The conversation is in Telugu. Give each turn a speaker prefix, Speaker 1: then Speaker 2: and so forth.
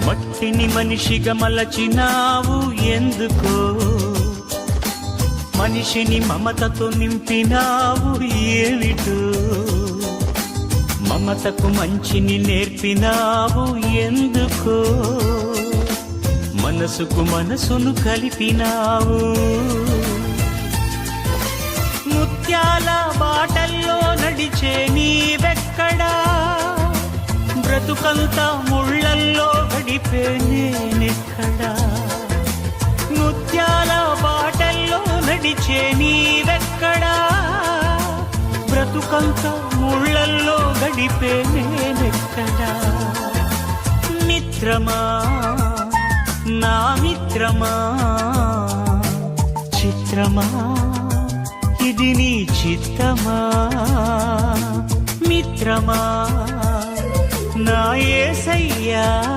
Speaker 1: మట్టిని మనిషిగా మలచినావు ఎందుకో, మనిషిని మమతతో నింపినావు ఏమిటో, మమతకు మంచిని నేర్పినావు ఎందుకో, మనసుకు మనసును కలిపినావు. ముత్యాల బాటల్లో నడిచే నీవెక్కడా, బ్రతుకంతా ముళ్ళల్లో గడిపే నేనెక్కడా. ముత్యాల బాటల్లో నడిచే నీవెక్కడా, బ్రతుకంతా ముళ్ళల్లో గడిపే నేనెక్కడా. మిత్రమా నా మిత్రమా, చిత్రమా ఇది నీ చిత్తమా. మిత్రమా నా యేసయ్యా.